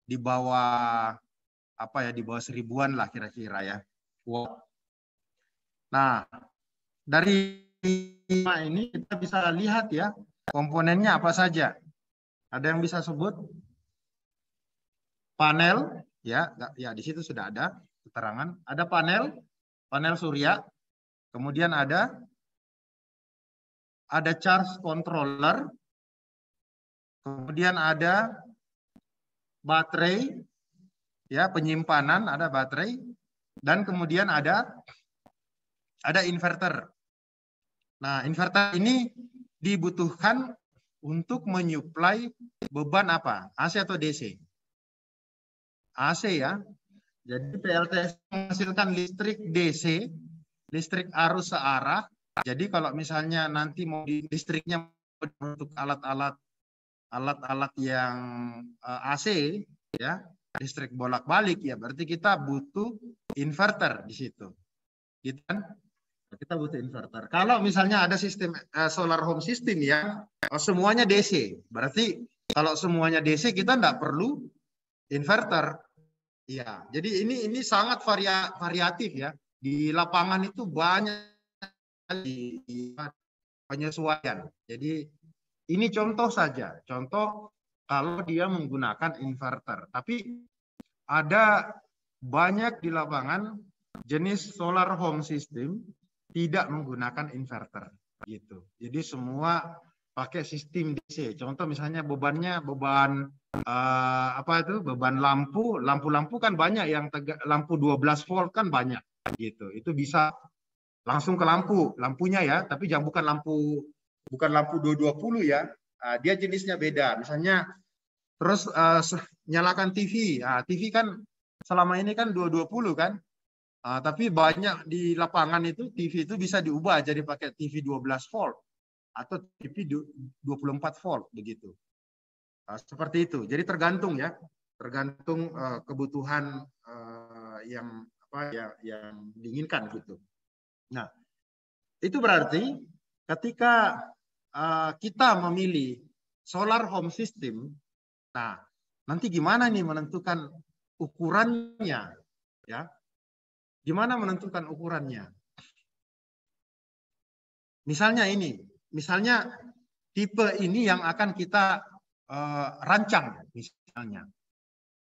di bawah apa ya, di bawah 1000-an lah kira-kira ya. Nah, dari ini kita bisa lihat ya komponennya apa saja. Ada yang bisa sebut? Panel ya, ya di situ sudah ada keterangan. Ada panel surya. Kemudian ada charge controller. Kemudian ada baterai ya, penyimpanan, ada baterai, dan kemudian ada inverter. Nah, inverter ini dibutuhkan untuk menyuplai beban apa? AC atau DC? AC ya. Jadi PLTS menghasilkan listrik DC, listrik arus searah. Jadi kalau misalnya nanti mau listriknya untuk alat-alat yang AC ya, listrik bolak-balik ya, berarti kita butuh inverter di situ. Gitu kan? Kita butuh inverter. Kalau misalnya ada sistem solar home system yang semuanya DC, berarti kalau semuanya DC kita tidak perlu inverter. Ya, jadi ini sangat variatif ya. Di lapangan itu banyak penyesuaian. Jadi ini contoh saja, contoh kalau dia menggunakan inverter. Tapi ada banyak di lapangan jenis solar home system tidak menggunakan inverter gitu. Jadi semua pakai sistem DC. Contoh misalnya bebannya beban apa itu? Beban lampu kan banyak yang lampu 12 volt kan banyak gitu. Itu bisa langsung ke lampunya ya, tapi jangan bukan lampu 220 ya. Dia jenisnya beda. Misalnya terus nyalakan TV. TV kan selama ini kan 220 kan. Tapi banyak di lapangan itu TV itu bisa diubah jadi pakai TV 12 volt atau TV 24 volt begitu. Seperti itu. Jadi tergantung ya, tergantung kebutuhan yang diinginkan gitu. Nah, itu berarti ketika kita memilih solar home system, nah nanti gimana nih menentukan ukurannya ya? Gimana menentukan ukurannya? Misalnya tipe ini yang akan kita rancang misalnya.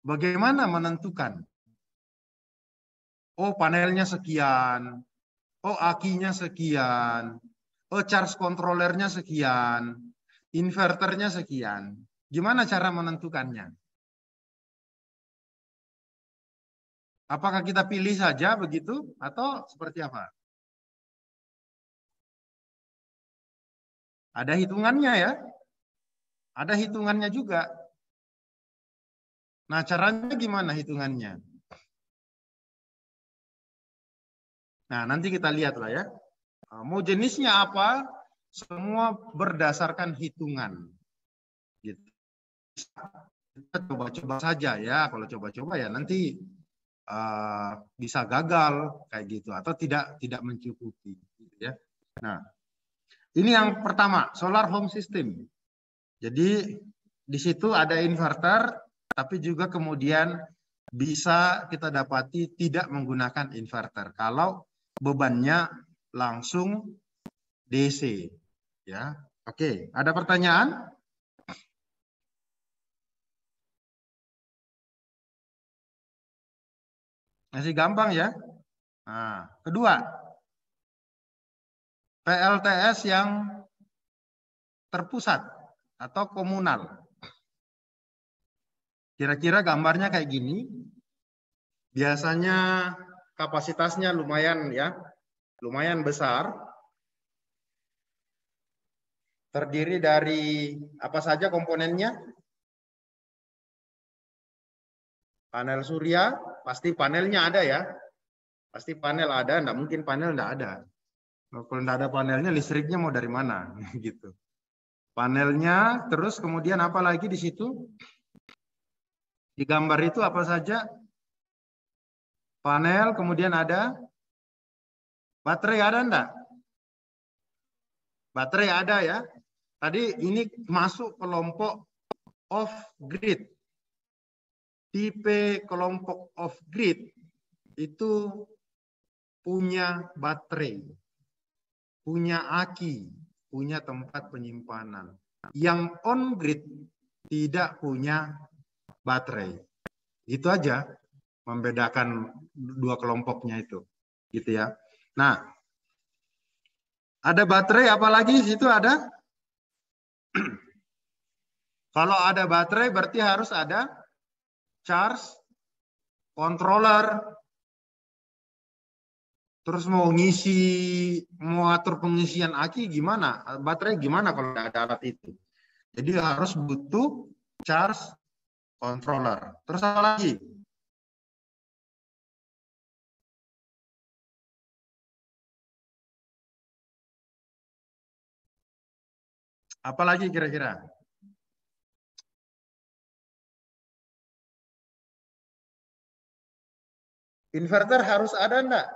Bagaimana menentukan? Oh, panelnya sekian. Oh, akinya sekian. Oh, charge controllernya sekian. Inverternya sekian. Gimana cara menentukannya? Apakah kita pilih saja begitu atau seperti apa? Ada hitungannya ya. Ada hitungannya juga. Nah, caranya gimana hitungannya? Nah, nanti kita lihat lah ya. Mau jenisnya apa, semua berdasarkan hitungan. Gitu. Kita coba-coba saja ya. Kalau coba-coba ya nanti bisa gagal kayak gitu atau tidak mencukupi. Gitu ya. Nah, ini yang pertama, solar home system. Jadi di situ ada inverter, tapi juga kemudian bisa kita dapati tidak menggunakan inverter kalau bebannya langsung DC. Ya, oke. Ada pertanyaan? Masih gampang ya. Nah, kedua, PLTS yang terpusat atau komunal. Kira-kira gambarnya kayak gini. Biasanya kapasitasnya lumayan ya, lumayan besar. Terdiri dari apa saja komponennya? Panel surya, pasti panelnya ada ya. Pasti panel ada, enggak mungkin panel enggak ada. Kalau enggak ada panelnya, listriknya mau dari mana? Gitu. Panelnya, terus kemudian apa lagi di situ? Di gambar itu apa saja? Panel, kemudian ada baterai, ada enggak? Baterai ada ya. Tadi ini masuk kelompok off grid. tipe kelompok off-grid itu punya baterai, punya aki, punya tempat penyimpanan. Yang on-grid tidak punya baterai. Itu aja membedakan dua kelompoknya itu. Gitu ya. Nah, ada baterai apalagi di situ ada? Kalau ada baterai berarti harus ada charge controller. Terus mau atur pengisian aki gimana? Baterai gimana kalau ada alat itu? Jadi harus butuh charge controller. Terus apa lagi? Apa lagi kira-kira? Inverter harus ada enggak?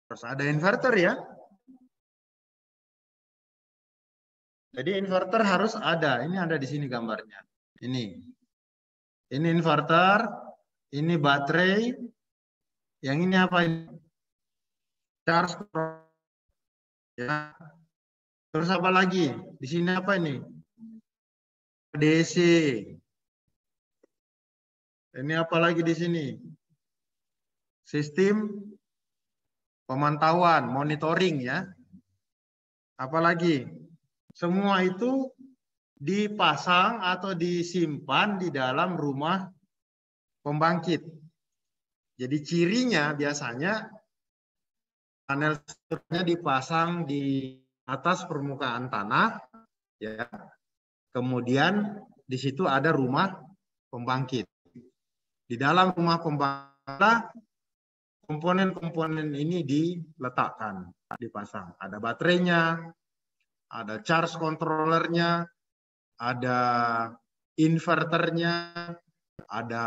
Harus ada inverter ya. Jadi inverter harus ada. Ini ada di sini gambarnya. Ini. Ini inverter, ini baterai. Yang ini apa ini? Charge. Ya. Terus apa lagi? Di sini apa ini? DC. Ini apa lagi di sini? Sistem pemantauan, monitoring ya. Apalagi semua itu dipasang atau disimpan di dalam rumah pembangkit. Jadi cirinya biasanya panel surya dipasang di atas permukaan tanah, ya. Kemudian di situ ada rumah pembangkit. Di dalam rumah pembangkit komponen-komponen ini diletakkan, dipasang. Ada baterainya, ada charge controllernya, ada inverternya, ada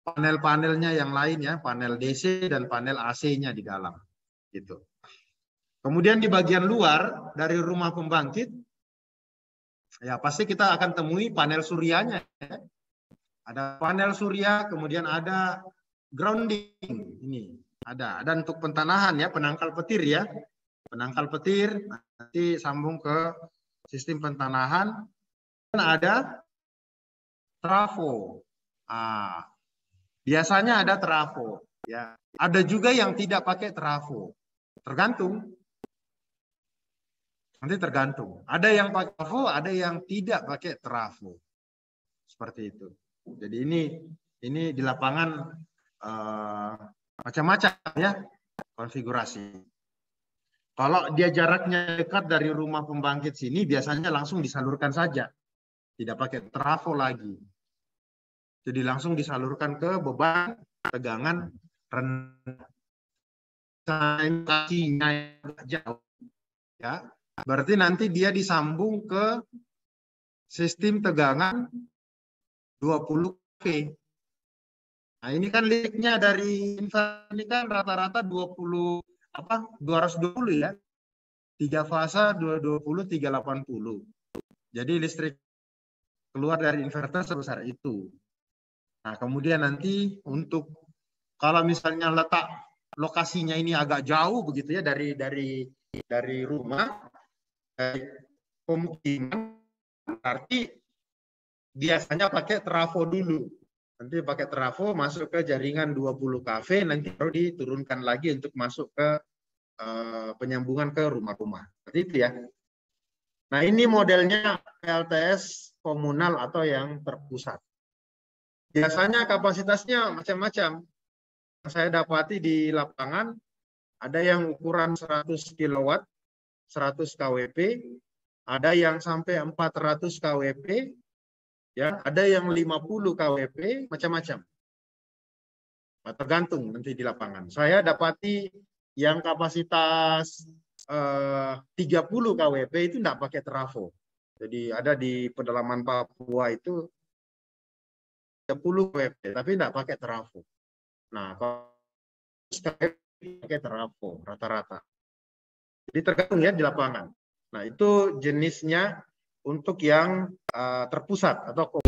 panel-panelnya yang lain ya, panel DC dan panel AC-nya di dalam. Gitu. Kemudian di bagian luar dari rumah pembangkit, ya pasti kita akan temui panel suryanya. Ya. Ada panel surya, kemudian ada grounding ini ada untuk pentanahan ya, penangkal petir ya, penangkal petir nanti sambung ke sistem pentanahan. Dan ada trafo. Biasanya ada trafo ya, ada juga yang tidak pakai trafo, tergantung, nanti tergantung, ada yang pakai trafo, ada yang tidak pakai trafo, seperti itu. Jadi ini di lapangan macam-macam ya konfigurasi. Kalau dia jaraknya dekat dari rumah pembangkit sini, biasanya langsung disalurkan saja, tidak pakai trafo lagi. Jadi langsung disalurkan ke beban tegangan rendah. Jauh, ya. Berarti nanti dia disambung ke sistem tegangan 20 V. Nah, ini kan listriknya dari inverter ini kan rata-rata 220 ya. 3 fasa 220 380. Jadi listrik keluar dari inverter sebesar itu. Nah, kemudian nanti untuk kalau misalnya letak lokasinya ini agak jauh begitu ya dari rumah, dari pemukiman, berarti biasanya pakai trafo dulu. Nanti pakai trafo masuk ke jaringan 20 kV, nanti baru diturunkan lagi untuk masuk ke penyambungan ke rumah-rumah. Seperti itu ya. Nah, ini modelnya PLTS komunal atau yang terpusat. Biasanya kapasitasnya macam-macam. Saya dapati di lapangan ada yang ukuran 100 kW, 100 kWp, ada yang sampai 400 kWp, ya, ada yang 50 kWp, macam-macam. Tergantung nanti di lapangan. Saya dapati yang kapasitas 30 kWp itu tidak pakai trafo. Jadi ada di pedalaman Papua itu 30 kWp, tapi tidak pakai trafo. Nah, kalau pakai trafo rata-rata. Jadi tergantung ya di lapangan. Nah, itu jenisnya untuk yang terpusat atau